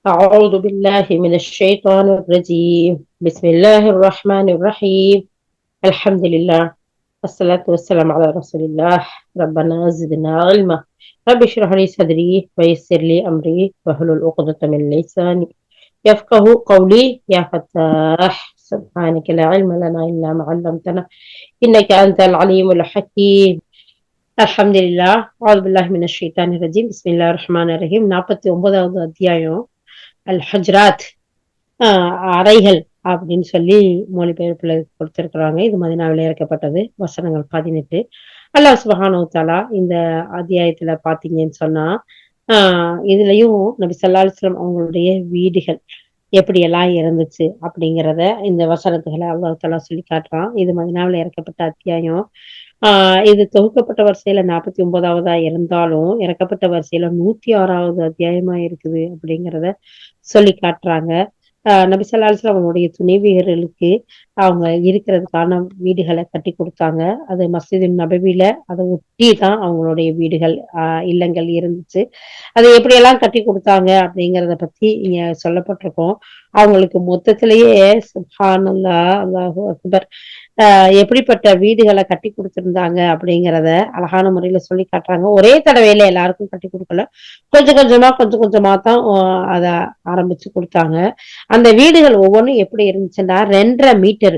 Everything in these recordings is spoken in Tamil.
أعوذ بالله من الشيطان الرجيم. بسم الله الرحمن الرحيم. الحمد لله والصلاة والسلام على رسول الله. ربنا زدنا علما. رب اشرح لي صدري ويسر لي أمري واحلل عقدة من لساني يفقه قولي. يا فتاح سبحانك لا علم لنا إلا ما علمتنا إنك أنت العليم الحكيم. الحمد لله. أعوذ بالله من الشيطان الرجيم. بسم الله الرحمن الرحيم. 49வது அத்தியாயம் அல் ஹஜ்ராத், அறைகள் அப்படின்னு சொல்லி மொழிபெயர்ப்புல கொடுத்திருக்கிறாங்க. இது மதீனாவிலே இறக்கப்பட்டது. வசனங்கள் 18. அல்லாஹ் சுப்ஹானஹு வ தஆலா இந்த அத்தியாயத்துல பாத்தீங்கன்னு சொன்னா, இதுலயும் நபி ஸல்லல்லாஹு அலைஹி வஸல்லம் அவங்களுடைய வீடுகள் எப்படியெல்லாம் இருந்துச்சு அப்படிங்கிறத இந்த வசனத்துகளை அல்லாஹ் தஆலா சொல்லி காட்டுறான். இது மதீனாவுல இறக்கப்பட்ட அத்தியாயம். இது தொகுக்கப்பட்ட வரிசையில 49வதா இருந்தாலும் இறக்கப்பட்ட வரிசையில 106வது அத்தியாயமா இருக்குது அப்படிங்கிறத சொல்லி காட்டுறாங்க. நபி ஸல்லல்லாஹு அலைஹி வஸல்லம் அவங்களுடைய துணைவியர்களுக்கு அவங்க இருக்கிறதுக்கான வீடுகளை கட்டி கொடுத்தாங்க. அது மஸ்ஜிது நபவியில அதை ஒட்டி தான் அவங்களுடைய வீடுகள், இல்லங்கள் இருந்துச்சு. அதை எப்படியெல்லாம் கட்டி கொடுத்தாங்க அப்படிங்கிறத பத்தி இங்க சொல்லப்பட்டிருக்கோம். அவங்களுக்கு மொத்தத்திலேயே சுப்ஹானல்லாஹ், அல்லாஹு அக்பர், எப்படிப்பட்ட வீடுகளை கட்டி கொடுத்திருந்தாங்க அப்படிங்கிறத அழகான முறையில சொல்லி காட்டுறாங்க. ஒரே தடவையில எல்லாருக்கும் கட்டி கொடுக்கல. கொஞ்சம் கொஞ்சமா கொஞ்சம் கொஞ்சமா தான் அத ஆரம்பிச்சு கொடுத்தாங்க. அந்த வீடுகள் ஒவ்வொன்றும் எப்படி இருந்துச்சுன்னா 2.5 மீட்டர்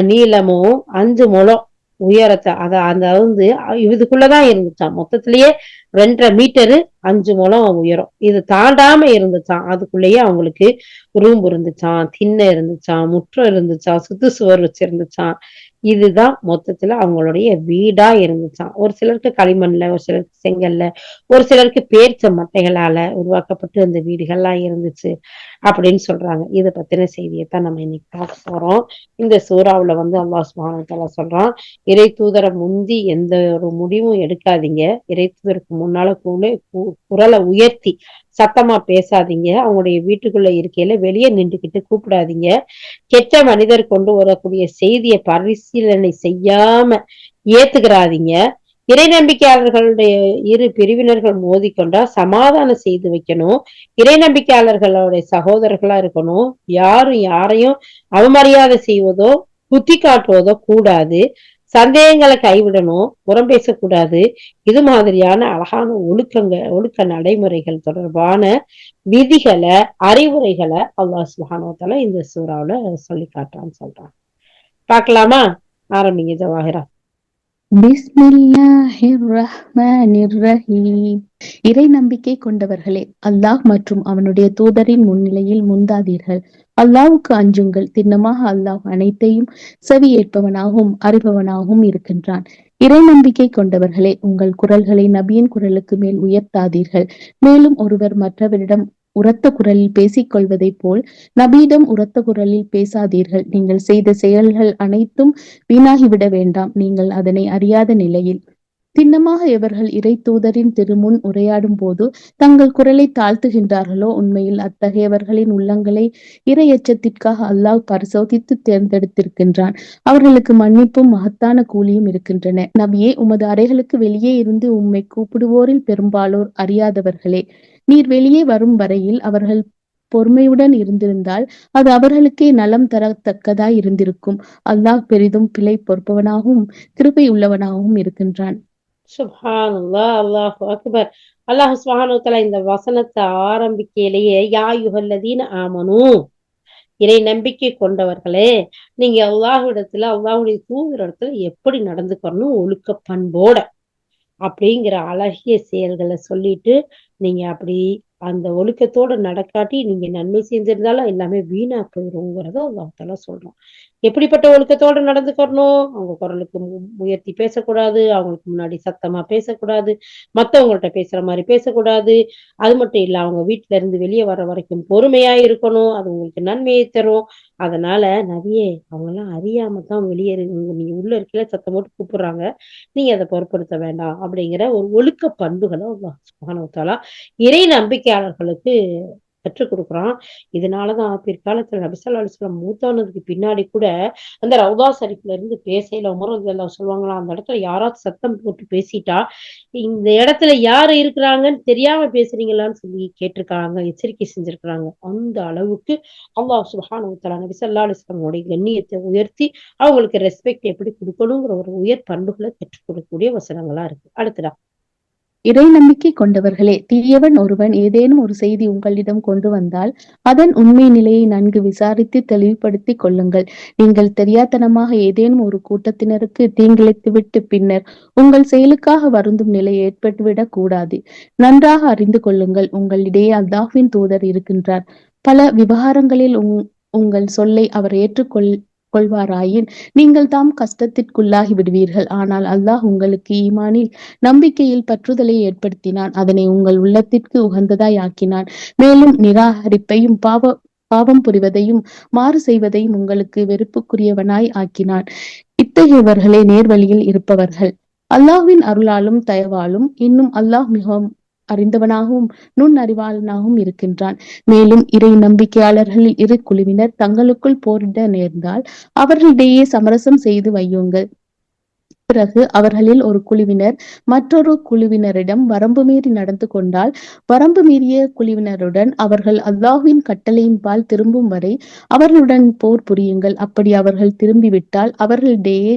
நீளமும் 5 முழம் உயரத்தை அந்த வந்து இதுக்குள்ளதான் இருந்துச்சாம். மொத்தத்திலேயே 2.5 மீட்டரு 5 முழம் உயரம். இது தாண்டாம இருந்துச்சாம். அதுக்குள்ளேயே அவங்களுக்கு ரூம் இருந்துச்சாம், திண்ணை இருந்துச்சாம், முற்றம் இருந்துச்சாம், சுத்து சுவர் வச்சிருந்துச்சாம். இதுதான் மொத்தத்துல அவங்களுடைய வீடா இருந்துச்சாம். ஒரு சிலருக்கு களிமண்ல, ஒரு சிலருக்கு செங்கல்ல, ஒரு சிலருக்கு பேரிச்ச மட்டைகளால உருவாக்கப்பட்டு அந்த வீடுகள்லாம் இருந்துச்சு அப்படின்னு சொல்றாங்க. இதை பத்தின செய்தியைத்தான் நம்ம இன்னைக்கு பார்க்க போறோம். இந்த சூறாவுல வந்து அல்லாஹ் சுப்ஹானஹு வ தஆலா சொல்றான், இறை தூதரை முந்தி எந்த ஒரு முடிவும் எடுக்காதீங்க. இறை தூதருக்கு முன்னால குரலை உயர்த்தி சத்தமா பேசாதீங்க. அவங்களுடைய வீட்டுக்குள்ள இருக்கையில வெளியே நின்றுகிட்டு கூப்பிடாதீங்க. கெட்ட மனிதர் கொண்டு வரக்கூடிய செய்தியை பரிசீலனை செய்யாம ஏத்துக்கிறாதீங்க. இறை நம்பிக்கையாளர்களுடைய இரு பிரிவினர்கள் மோதிக்கொண்டா சமாதானம் செய்து வைக்கணும். இறை நம்பிக்கையாளர்களுடைய சகோதரர்களா இருக்கணும். யாரும் யாரையும் அவமரியாதை செய்வதோ குத்தி காட்டுவதோ கூடாது. சந்தேகங்களை கைவிடணும், புறம் பேசக்கூடாது. இது மாதிரியான அழகான ஒழுக்க நடைமுறைகள் தொடர்பான விதிகளை, அறிவுரைகளை அல்லாஹ் சுப்ஹானஹு வ தஆலா இந்த சூறாவுல சொல்லி காட்டுறான்னு சொல்றான். பார்க்கலாமா? ஆரம்பிங்க ஜவாஹிரா. பிஸ்மில்லாஹிர்ரஹ்மானிர்ரஹீம். இறை நம்பிக்கை கொண்டவர்களே, அல்லாஹ் மற்றும் அவனுடைய தூதரின் முன்னிலையில் முந்தாதீர்கள். அல்லாஹ்வுக்கு அஞ்சுங்கள். திண்ணமாக அல்லாஹ் அனைத்தையும் செவியேற்பவனாகவும் அறிபவனாகவும் இருக்கின்றான். இறை நம்பிக்கை கொண்டவர்களே, உங்கள் குரல்களை நபியின் குரலுக்கு மேல் உயர்த்தாதீர்கள். மேலும் ஒருவர் மற்றவரிடம் உரத்த குரலில் பேசிக் கொள்வதைப் போல் நபியிடம் உரத்த குரலில் பேசாதீர்கள். நீங்கள் செய்த செயல்கள் அனைத்தும் வீணாகிவிட வேண்டாம், நீங்கள் அதனை அறியாத நிலையில். திண்ணமாக எவர்கள் இறை தூதரின் திருமுன் உரையாடும் போது தங்கள் குரலை தாழ்த்துகின்றார்களோ, உண்மையில் அத்தகையவர்களின் உள்ளங்களை இறை எச்சத்திற்காக அல்லாஹ் பரிசோதித்து தேர்ந்தெடுத்திருக்கின்றான். அவர்களுக்கு மன்னிப்பும் மகத்தான கூலியும் இருக்கின்றன. நபியே, உமது அறைகளுக்கு வெளியே இருந்து உம்மை கூப்பிடுவோரில் பெரும்பாலோர் அறியாதவர்களே. நீர் வெளியே வரும் வரையில் அவர்கள் பொறுமையுடன் இருந்திருந்தால் அது அவர்களுக்கே நலம் தரத்தக்கதாய் இருந்திருக்கும். அல்லாஹ் பெரிதும் பிழை பொறுப்பவனாகவும் கிருபை உள்ளவனாகவும் இருக்கின்றான். சுப்ஹானல்லாஹ், அல்லாஹு அக்பர். அல்லாஹ் சுப்ஹானஹு வ தஆலா இந்த வசனத்தை ஆரம்பிக்கையிலேயே யா அய்யுஹல்லதீன ஆமனூ, இறை நம்பிக்கை கொண்டவர்களே, நீங்க அல்லாஹ்விடத்துல, அல்லாஹ்வுடைய தூதரிடத்துல எப்படி நடந்துக்கணும் ஒழுக்க பண்போட அப்படிங்கிற அழகிய செயல்களை சொல்லிட்டு, நீங்க அப்படி அந்த ஒழுக்கத்தோட நடக்காட்டி நீங்க நன்மை செஞ்சிருந்தாலும் எல்லாமே வீணா போயிருங்கிறத அல்லாஹ் தஆலா சொல்றான். எப்படிப்பட்ட ஒழுக்கத்தோட நடந்துக்கணும்? அவங்க குரலுக்கு உயர்த்தி பேசக்கூடாது, அவங்களுக்கு முன்னாடி சத்தமா பேசக்கூடாது, மத்தவங்கள்ட்ட பேசுற மாதிரி பேசக்கூடாது. அது மட்டும் இல்ல, அவங்க வீட்டுல இருந்து வெளியே வர வரைக்கும் பொறுமையா இருக்கணும். அது உங்களுக்கு நன்மையை தரும். அதனால நபியே, அவங்க எல்லாம் அறியாம தான் வெளியே நீங்க உள்ள இருக்கையில சத்தம் போட்டு கூப்பிடுறாங்க, நீங்க அதை பொருட்படுத்த வேண்டாம் அப்படிங்கிற ஒரு ஒழுக்க பண்புகளை அல்லாஹ் சுப்ஹானஹு வ தஆலா இறை நம்பிக்கையாளர்களுக்கு கற்றுக் கொடுக்குறான். இதனாலதான் பிற்காலத்துல நபி ஸல்லல்லாஹு அலைஹி வஸல்லம் மூத்தானதுக்கு பின்னாடி கூட அந்த ரவுதா ஷரீஃப்ல இருந்து பேசையில உமர் ரலியல்லாஹு சொல்லுவாங்களாம், அந்த இடத்துல யாராச்சும் சத்தம் போட்டு பேசிட்டா, இந்த இடத்துல யாரு இருக்கிறாங்கன்னு தெரியாம பேசுறீங்களான்னு சொல்லி கேட்டிருக்காங்க, எச்சரிக்கை செஞ்சிருக்கிறாங்க. அந்த அளவுக்கு அல்லாஹ் சுப்ஹானஹு வ தஆலா நபி ஸல்லல்லாஹு அலைஹி வஸல்லம் உடைய கண்ணியத்தை உயர்த்தி அவங்களுக்கு ரெஸ்பெக்ட் எப்படி கொடுக்கணுங்கிற ஒரு உயர் பண்புகளை கற்றுக் கொடுக்கக்கூடிய வசனங்களா இருக்கு. அடுத்ததா இறை நம்பிக்கை கொண்டவர்களே, தீயவன் ஒருவன் ஏதேனும் ஒரு செய்தி உங்களிடம் கொண்டு வந்தால் அதன் உண்மை நிலையை நன்கு விசாரித்து தெளிவுபடுத்திக் கொள்ளுங்கள். நீங்கள் தெரியாத்தனமாக ஏதேனும் ஒரு கூட்டத்தினருக்கு தீங்கிழைத்துவிட்டு பின்னர் உங்கள் செயலுக்காக வருந்தும் நிலை ஏற்பட்டுவிடக் கூடாது. நன்றாக அறிந்து கொள்ளுங்கள், உங்களிடையே அல்லாஹ்வின் தூதர் இருக்கின்றார். பல விவகாரங்களில் உங்கள் சொல்லை அவர் கொள்வாராயின் நீங்கள் தாம் கஷ்டத்திற்குள்ளாகி விடுவீர்கள். ஆனால் அல்லாஹ் உங்களுக்கு ஈமானில் நம்பிக்கையில் பற்றுதலை ஏற்படுத்தினான், அதனை உங்கள் உள்ளத்திற்கு உகந்ததாய் ஆக்கினான். மேலும் நிராகரிப்பையும் பாவம் புரிவதையும் மாறு செய்வதையும் உங்களுக்கு வெறுப்புக்குரியவனாய் ஆக்கினான். இத்தகையவர்களே நேர்வழியில் இருப்பவர்கள். அல்லாஹ்வின் அருளாலும் தயவாலும் இன்னும் அல்லாஹ் மிகவும் அறிந்தவனாகவும் நுண்ணறிவாளனாகவும் இருக்கின்றான். மேலும் இறை நம்பிக்கையாளர்களில் இரு குழுவினர் தங்களுக்குள் போரிட நேர்ந்தால் அவர்களிடையே சமரசம் செய்து வையுங்கள். பிறகு அவர்களில் ஒரு குழுவினர் மற்றொரு குழுவினரிடம் வரம்பு மீறி நடந்து கொண்டால் வரம்பு மீறிய குழுவினருடன் அவர்கள் அல்லாஹ்வின் கட்டளையின்பால் திரும்பும் வரை அவர்களுடன் போர் புரியுங்கள். அப்படி அவர்கள் திரும்பிவிட்டால் அவர்களிடையே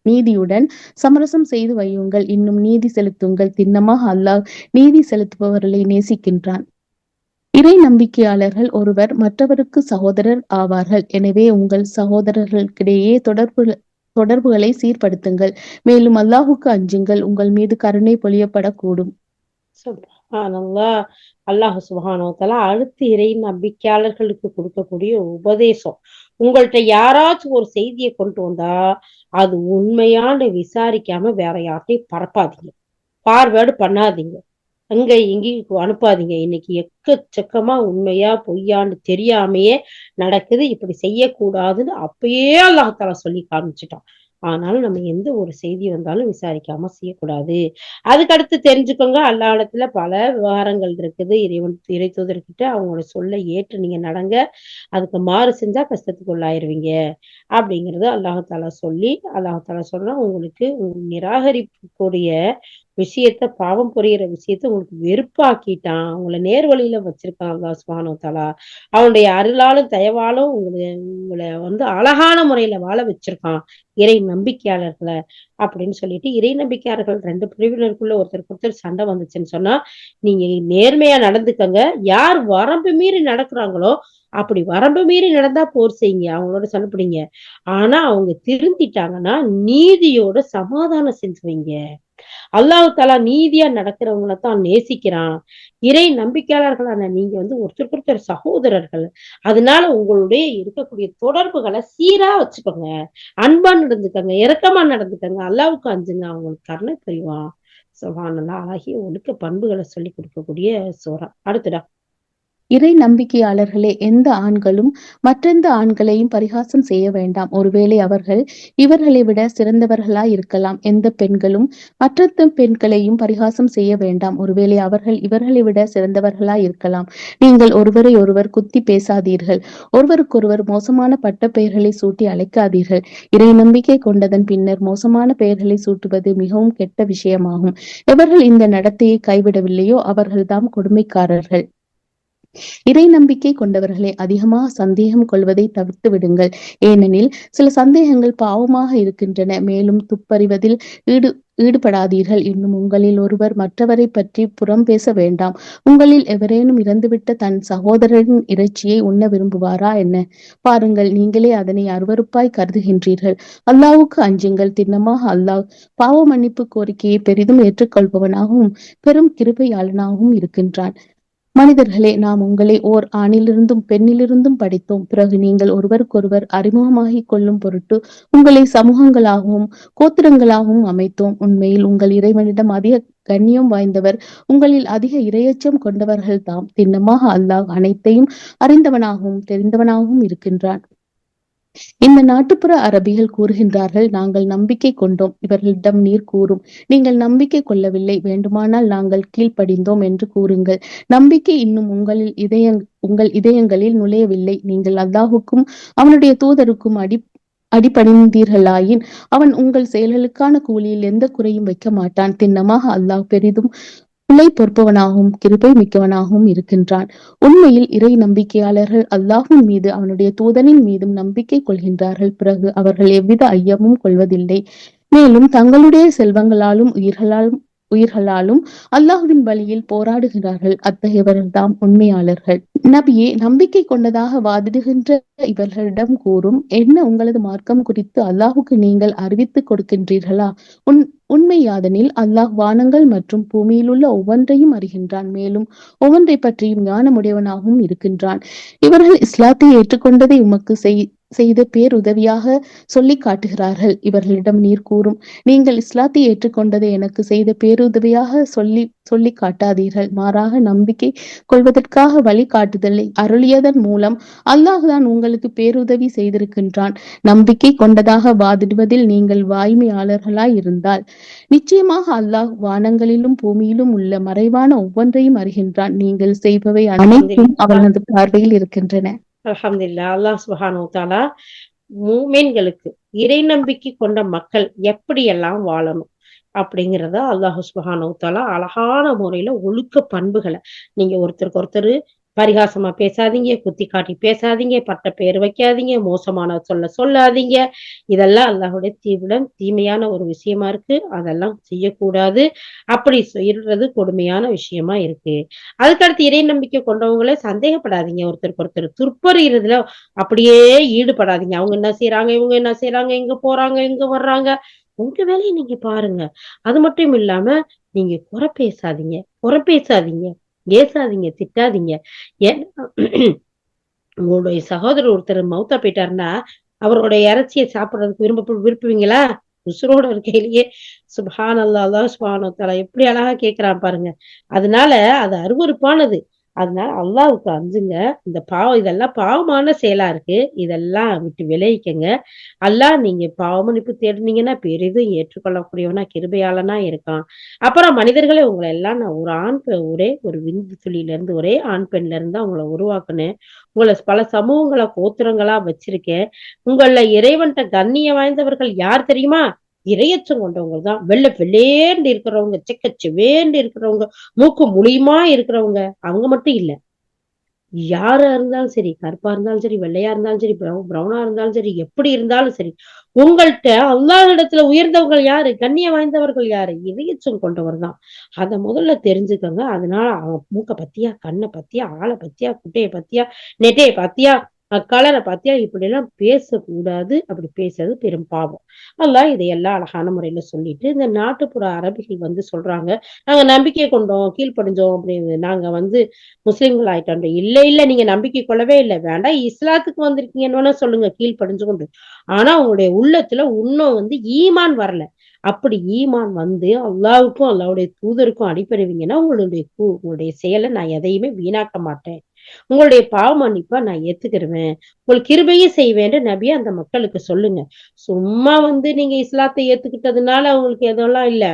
நீதியுடன் சமரசம் செய்து வையுங்கள். இன்னும் நீதி செலுத்துங்கள், திண்ணமாக அல்லாஹ் நீதி செலுத்துபவர்களை நேசிக்கின்றான். இறை நம்பிக்கையாளர்கள் ஒருவர் மற்றவருக்கு சகோதரர் ஆவார்கள். எனவே உங்கள் சகோதரர்களுக்கிடையே தொடர்புகளை சீர்படுத்துங்கள். மேலும் அல்லாஹுக்கு அஞ்சுங்கள், உங்கள் மீது கருணை பொழியப்படக்கூடும். சுப்ஹானல்லாஹ். அல்லாஹ் சுப்ஹானஹு வ தஆலா அடுத்து இறை நம்பிக்கையாளர்களுக்கு கொடுக்கக்கூடிய உபதேசம், உங்கள்ட்ட யாராச்சும் ஒரு செய்தியை கொண்டு வந்தா அது உண்மையான்னு விசாரிக்காம வேற யார்ட்டையும் பரப்பாதீங்க, ஃபார்வேர்டு பண்ணாதீங்க, அங்க எங்கேயும் அனுப்பாதீங்க. இன்னைக்கு எக்கச்சக்கமா உண்மையா பொய்யான்னு தெரியாமையே நடக்குது. இப்படி செய்யக்கூடாதுன்னு அப்பயே அல்லாஹ் தஆலா சொல்லி காமிச்சிட்டான். ஆனாலும் நம்ம எந்த ஒரு செய்தி வந்தாலும் விசாரிக்காம செய்யக்கூடாது. அதுக்கடுத்து தெரிஞ்சுக்கோங்க, அல்லாஹ்விடத்துல பல விவகாரங்கள் இருக்குது. இறை தூதர்கிட்ட அவங்களோட சொல்ல ஏற்று நீங்க நடங்க. அதுக்கு மாறு செஞ்சா கஷ்டத்துக்கு உள்ளாயிருவீங்க அப்படிங்கறது அல்லாஹ் தஆலா சொல்லி, அல்லாஹ் தஆலா சொன்னா உங்களுக்கு நிராகரிக்கக்கூடிய விஷயத்த, பாவம் புரியிற விஷயத்த உங்களுக்கு வெறுப்பாக்கிட்டான், உங்களை நேர்வழியில வச்சிருக்கான் அல்லாஹ் சுப்ஹானஹு வ தஆலா. அவனுடைய அருளாலும் தயவாலும் உங்களை அழகான முறையில வாழ வச்சிருக்கான் இறை நம்பிக்கையாளர்களை அப்படின்னு சொல்லிட்டு, இறை நம்பிக்கையாளர்கள் 2 பிரிவினருக்குள்ள ஒருத்தருக்கு ஒருத்தர் சண்டை வந்துச்சுன்னு சொன்னா, நீங்க நேர்மையா நடந்துக்கங்க. யார் வரம்பு மீறி நடக்கிறாங்களோ அப்படி வரம்பு மீறி நடந்தா போர் செய்யுங்க, அவங்களோட சண்டை பிடிங்க. ஆனா அவங்க திருந்திட்டாங்கன்னா நீதியோட சமாதானம் செஞ்சு வைங்க. அல்லாஹ் தஆலா நீதியா நடக்கிறவங்களை தான் நேசிக்கிறான். இறை நம்பிக்கையாளர்களான நீங்க ஒருத்தருக்கு ஒருத்தர் சகோதரர்கள். அதனால உங்களுடைய இருக்கக்கூடிய தொடர்புகளை சீரா வச்சுக்கோங்க. அன்பா நடந்துக்கங்க, இரக்கமா நடந்துக்கங்க, அல்லாஹ்வுக்கு அஞ்சுங்க, அவங்களுக்கு கருணை புரிவான். சுப்ஹானல்லாஹ். அழகிய ஒழுக்க பண்புகளை சொல்லி கொடுக்கக்கூடிய சூரா. அடுத்ததா இறை நம்பிக்கையாளர்களே, எந்த ஆண்களும் மற்றெந்த ஆண்களையும் பரிகாசம் செய்ய வேண்டாம். ஒருவேளை அவர்கள் இவர்களை விட சிறந்தவர்களாய் இருக்கலாம். எந்த பெண்களும் மற்ற பெண்களையும் பரிகாசம் செய்ய வேண்டாம். ஒருவேளை அவர்கள் இவர்களை விட சிறந்தவர்களாய் இருக்கலாம். நீங்கள் ஒருவரை ஒருவர் குத்தி பேசாதீர்கள். ஒருவருக்கொருவர் மோசமான பட்ட பெயர்களை சூட்டி அழைக்காதீர்கள். இறை நம்பிக்கை கொண்டதன் பின்னர் மோசமான பெயர்களை சூட்டுவது மிகவும் கெட்ட விஷயமாகும். எவர்கள் இந்த நடத்தையை கைவிடவில்லையோ அவர்கள்தாம் கொடுமைக்காரர்கள். இறை நம்பிக்கை கொண்டவர்களே, அதிகமாக சந்தேகம் கொள்வதை தவிர்த்து விடுங்கள். ஏனெனில் சில சந்தேகங்கள் பாவமாக இருக்கின்றன. மேலும் துப்பறிவதில் ஈடுபடாதீர்கள். இன்னும் உங்களில் ஒருவர் மற்றவரை பற்றி புறம் பேச வேண்டாம். உங்களில் எவரேனும் இறந்துவிட்ட தன் சகோதரரின் இறைச்சியை உண்ண விரும்புவாரா என்ன? பாருங்கள், நீங்களே அதனை அருவருப்பாய் கருதுகின்றீர்கள். அல்லாஹ்வுக்கு அஞ்சுங்கள், திண்ணமாக அல்லாஹ் பாவ மன்னிப்பு கோரிக்கையை பெரிதும் ஏற்றுக்கொள்பவனாகவும் பெரும் கிருபையாளனாகவும் இருக்கின்றான். மனிதர்களே, நாம் உங்களை ஓர் ஆணிலிருந்தும் பெண்ணிலிருந்தும் படைத்தோம். பிறகு நீங்கள் ஒருவருக்கொருவர் அறிமுகமாகிக் கொள்ளும் பொருட்டு உங்களை சமூகங்களாகவும் கோத்திரங்களாகவும் அமைத்தோம். உண்மையில் உங்கள் இறைவனிடம் அதிக கண்ணியம் வாய்ந்தவர் உங்களில் அதிக இரையச்சம் கொண்டவர்கள் தாம். திண்ணமாக அல்லாஹ் அனைத்தையும் அறிந்தவனாகவும் தெரிந்தவனாகவும் இருக்கின்றான். இந்த நாட்டுப்புற அரபிகள் கூறுகின்றார்கள், நாங்கள் நம்பிக்கை கொண்டோம். இவர்களிடம் நீர் கூறும், நீங்கள் நம்பிக்கை கொள்ளவில்லை, வேண்டுமானால் நாங்கள் கீழ்ப்படிந்தோம் என்று கூறுங்கள். நம்பிக்கை இன்னும் உங்கள் இதயங்களில் நுழையவில்லை. நீங்கள் அல்லாஹுக்கும் அவனுடைய தூதருக்கும் அடிபணிந்தீர்களாயின் அவன் உங்கள் செயல்களுக்கான கூலியில் எந்த குறையும் வைக்க மாட்டான். திண்ணமாக அல்லாஹ் பெரிதும் பிழை பொறுப்பவனாகவும் கிருபை மிக்கவனாகவும் இருக்கின்றான். உண்மையில் இறை நம்பிக்கையாளர்கள் அல்லாஹ்வின் மீது அவனுடைய தூதனின் மீதும் நம்பிக்கை கொள்கின்றார்கள். பிறகு அவர்கள் எவ்வித ஐயமும் கொள்வதில்லை. மேலும் தங்களுடைய செல்வங்களாலும் உயிர்களாலும் அல்லாஹ்வின் வழியில் போராடுகிறார்கள். அத்தகையவர்கள்தாம் உண்மையாளர்கள். நபியே, நம்பிக்கை கொண்டதாக வாதிடுகின்ற இவர்களிடம் கூறும், என்ன உங்களது மார்க்கம் குறித்து அல்லாஹுக்கு நீங்கள் அறிவித்துக் கொடுக்கின்றீர்களா? உண்மையாதனில் அல்லாஹ் வானங்கள் மற்றும் பூமியிலுள்ள ஒவ்வொன்றையும் அறிகின்றான். மேலும் ஒவ்வொன்றை பற்றியும் ஞானமுடையவனாகவும் இருக்கின்றான். இவர்கள் இஸ்லாத்தை ஏற்றுக்கொண்டதை உமக்கு செய்த பேருதவியாக சொல்லி காட்டுகிறார்கள். இவர்களிடம் நீர் கூறும், நீங்கள் இஸ்லாத்தை ஏற்றுக்கொண்டதை எனக்கு செய்த பேருதவியாக சொல்லி காட்டாதீர்கள். மாறாக நம்பிக்கை கொள்வதற்காக வழிகாட்டுதலை அருளியதன் மூலம் அல்லாஹ் தான் உங்களுக்கு பேருதவி செய்திருக்கின்றான். நம்பிக்கை கொண்டதாக வாதிடுவதில் நீங்கள் வாய்மையாளர்களாய் இருந்தால் நிச்சயமாக அல்லாஹ் வானங்களிலும் பூமியிலும் உள்ள மறைவான ஒவ்வொன்றையும் அறிகின்றான். நீங்கள் செய்பவை அனைத்தும் அவனது பார்வையில் இருக்கின்றன. அல்ஹம்துலில்லாஹ். அல்லாஹ் சுப்ஹானஹு வ தஆலா மூமின்களுக்கு, இறை நம்பிக்கை கொண்ட மக்கள் எப்படியெல்லாம் வாழணும் அப்படிங்கிறத அல்லாஹ் சுப்ஹானஹு வ தஆலா அழகான முறையில ஒழுக்க பண்புகளை, நீங்க ஒருத்தருக்கு ஒருத்தர் பரிகாசமா பேசாதீங்க, குத்தி காட்டி பேசாதீங்க, பட்ட பேர் வைக்காதீங்க, மோசமான சொல்லாதீங்க. இதெல்லாம் அல்லாஹ்வுடைய தீமையான ஒரு விஷயமா இருக்கு. அதெல்லாம் செய்யக்கூடாது. அப்படி செய்யறது கொடுமையான விஷயமா இருக்கு. அதுக்கடுத்து இறை நம்பிக்கை கொண்டவங்கள சந்தேகப்படாதீங்க. ஒருத்தருக்கு ஒருத்தர் துற்பறிறதுல அப்படியே ஈடுபடாதீங்க. அவங்க என்ன செய்றாங்க, இவங்க என்ன செய்றாங்க, எங்க போறாங்க, எங்க வர்றாங்க. உங்க வேலைய நீங்க பாருங்க. அது மட்டும் இல்லாம நீங்க குறை பேசாதீங்க, ஏசாதீங்க, திட்டாதீங்க. ஏன்னா உங்களுடைய சகோதரர் ஒருத்தர் மௌத்தா போயிட்டாருன்னா, அவரோட இறைச்சிய சாப்பிடுறதுக்கு விரும்புவீங்களா? உசுரோட இருக்கையிலேயே சுப்ஹானல்லாஹ், அல்லாஹ் சுப்ஹானஹு வ தஆலா எப்படி அழகா கேட்கிறான் பாருங்க. அதனால அது அருவருப்பானது. அதனால அல்லாஹ்வுக்கு அஞ்சுங்க. இதெல்லாம் பாவமான செயலா இருக்கு. இதெல்லாம் விட்டு விலகிக்கங்க. அல்லாஹ் நீங்க பாவ மன்னிப்பு தேடுனீங்கன்னா பெரிதும் ஏற்றுக்கொள்ளக்கூடியவனா, கிருபையாளனா இருக்கான். அப்புறம் மனிதர்களே, உங்கள எல்லாம் நான் ஒரு ஒரே ஒரு விந்து துளியிலிருந்து, ஒரே ஆண் பெண்ல இருந்து தான் உங்கள உருவாக்குனேன். உங்கள பல சமூகங்களா, கோத்திரங்களா வச்சிருக்கேன். உங்கள இறைவன்ட்ட கண்ணியம் வாய்ந்தவர்கள் யார் தெரியுமா? இரையச்சம் கொண்டவங்க தான். வெள்ளை வெள்ளேர்ந்து இருக்கிறவங்க, செக்கச்செவேர்ந்து இருக்கிறவங்க, மூக்கு முழியுமா இருக்கிறவங்க, அவங்க மட்டும் இல்ல. யாரா இருந்தாலும் சரி, கருப்பா இருந்தாலும் சரி, வெள்ளையா இருந்தாலும் சரி, பிரவுனா இருந்தாலும் சரி, எப்படி இருந்தாலும் சரி, உங்கள்ட்ட அல்லாஹ்விடத்துல உயர்ந்தவர்கள் யாரு? கண்ணியம் வாய்ந்தவர்கள் யாரு? இரையச்சம் கொண்டவர் தான். அத முதல்ல தெரிஞ்சுக்கங்க. அதனால அவன் மூக்க பாத்தியா? கண்ண பாத்தியா? ஆள பாத்தியா? குட்டைய பாத்தியா? நெட்டைய பாத்தியா? கலர பாத்தியா? இப்படியெல்லாம் பேசக்கூடாது. அப்படி பேசுறது பெரும் பாவம். அல்லாஹ் இதையெல்லாம் அழகான முறையில சொல்லிட்டு, இந்த நாட்டுப்புற அரபிகள் வந்து சொல்றாங்க, நாங்க நம்பிக்கை கொண்டோம், கீழ்ப்படிஞ்சோம் அப்படின்னு. நாங்க வந்து முஸ்லிம்கள் ஆயிட்டோம். இல்ல, இல்ல, நீங்க நம்பிக்கை கொள்ளவே இல்ல. வேண்டாம் இஸ்லாத்துக்கு வந்திருக்கீங்கன்னு வேணா சொல்லுங்க, கீழ்ப்படிஞ்சு கொண்டு. ஆனா உங்களுடைய உள்ளத்துல இன்னும் வந்து ஈமான் வரல. அப்படி ஈமான் வந்து அல்லாஹ்வுக்கும், அல்லாஹ்வுடைய தூதருக்கும் அடிபணிவீங்கன்னா, உங்களுடைய செயல நான் எதையுமே வீணாக்க மாட்டேன். உங்களுடைய பாவ மன்னிப்ப நான் ஏத்துக்கிருவேன். உங்களுக்கு கிருபையும் செய்வேன்னு நபியே அந்த மக்களுக்கு சொல்லுங்க. சும்மா வந்து நீங்க இஸ்லாத்தை ஏத்துக்கிட்டதுனால உங்களுக்கு எதெல்லாம் இல்ல.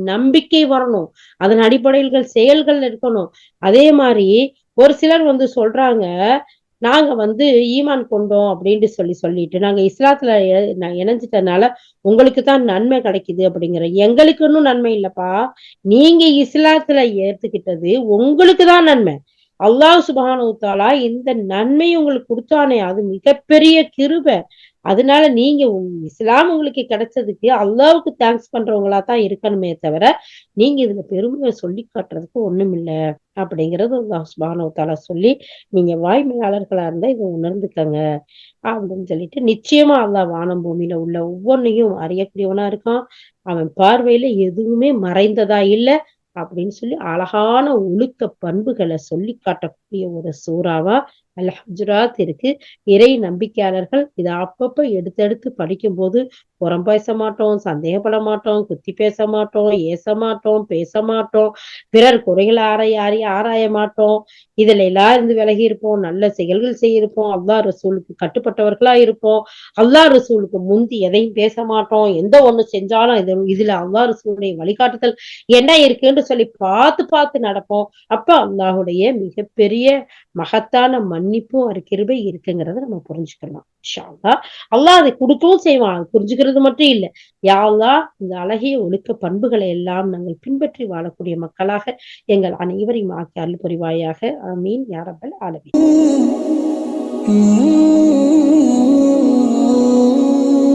நம்பிக்கை வரணும். அதன் அடிப்படையில் செயல்கள் இருக்கணும். அதே மாரி ஒரு சிலர் வந்து சொல்றாங்க, நாங்க வந்து ஈமான் கொண்டோம் அப்படின்னு சொல்லிட்டு, நாங்க இஸ்லாத்துல இணைஞ்சிட்டனால உங்களுக்கு தான் நன்மை கிடைக்குது அப்படிங்கிற. எங்களுக்கு இன்னும் நன்மை இல்லப்பா. நீங்க இஸ்லாத்துல ஏத்துக்கிட்டது உங்களுக்கு தான் நன்மை. அல்லாஹ் சுப்ஹானஹு வ தஆலா இந்த நன்மைய உங்களுக்கு குடுத்தானே, அது மிகப்பெரிய கிருபை. அதனால நீங்க இஸ்லாம் உங்களுக்கு கிடைச்சதுக்கு அல்லாஹ்வுக்கு தேங்க்ஸ் பண்றவங்களா தான் இருக்கணுமே தவிர, நீங்க இதுல பெருமைய சொல்லி காட்டுறதுக்கு ஒண்ணுமில்ல. அப்படிங்கிறது அல்லாஹ் சுப்ஹானஹு வ தஆலா சொல்லி, நீங்க வாய்மையாளர்களா இருந்தா இத உணர்ந்துக்கங்க. அப்படின்னு சொல்லிட்டு, நிச்சயமா அல்லாஹ் வானம் பூமியில உள்ள ஒவ்வொன்னையும் அறியக்கூடியவனா இருக்கான். அவன் பார்வையில எதுவுமே மறைந்ததா இல்ல. அப்படின்னு சொல்லி அழகான ஒழுக்க பண்புகள சொல்லி காட்டக்கூடிய ஒரு சூறாவா அல் ஹுஜராத் இருக்கு. இறை நம்பிக்கையாளர்கள் இதை அப்பப்ப எடுத்து படிக்கும் போது புறம் பேச மாட்டோம், சந்தேகப்பட மாட்டோம், குத்தி பேச மாட்டோம், ஏச மாட்டோம், பேச மாட்டோம், பிறர் குறைகள் ஆராய மாட்டோம். இதுல எல்லாம் இருந்து விலகி இருப்போம், நல்ல செயல்கள் செய்யிருப்போம், அல்லாஹ் ரசூலுக்கு கட்டுப்பட்டவர்களா இருப்போம், அல்லாஹ் ரசூலுக்கு முந்தி எதையும் பேச மாட்டோம், எந்த ஒண்ணு செஞ்சாலும் இதுல அல்லாஹ் ரசூலுடைய வழிகாட்டுதல் என்ன இருக்குன்னு சொல்லி பார்த்து நடப்போம். அப்ப அல்லாஹுடைய மிகப்பெரிய மகத்தான மன்னிப்பும் ஒரு கிருபை இருக்குங்கிறத நம்ம புரிஞ்சுக்கலாம். இன்ஷா அல்லாஹ். அல்லாஹ் அதை கொடுக்கவும் செய்வான். புரிஞ்சுக்கிறது மட்டும் இல்ல. யா அல்லாஹ், இந்த அழகிய ஒழுக்க பண்புகளை எல்லாம் நாங்கள் பின்பற்றி வாழக்கூடிய மக்களாக எங்கள் அனைவரையும் ஆக்கி அருள் புரிவாயாக. ஆமீன் யா ரப்பல் ஆலமீன்.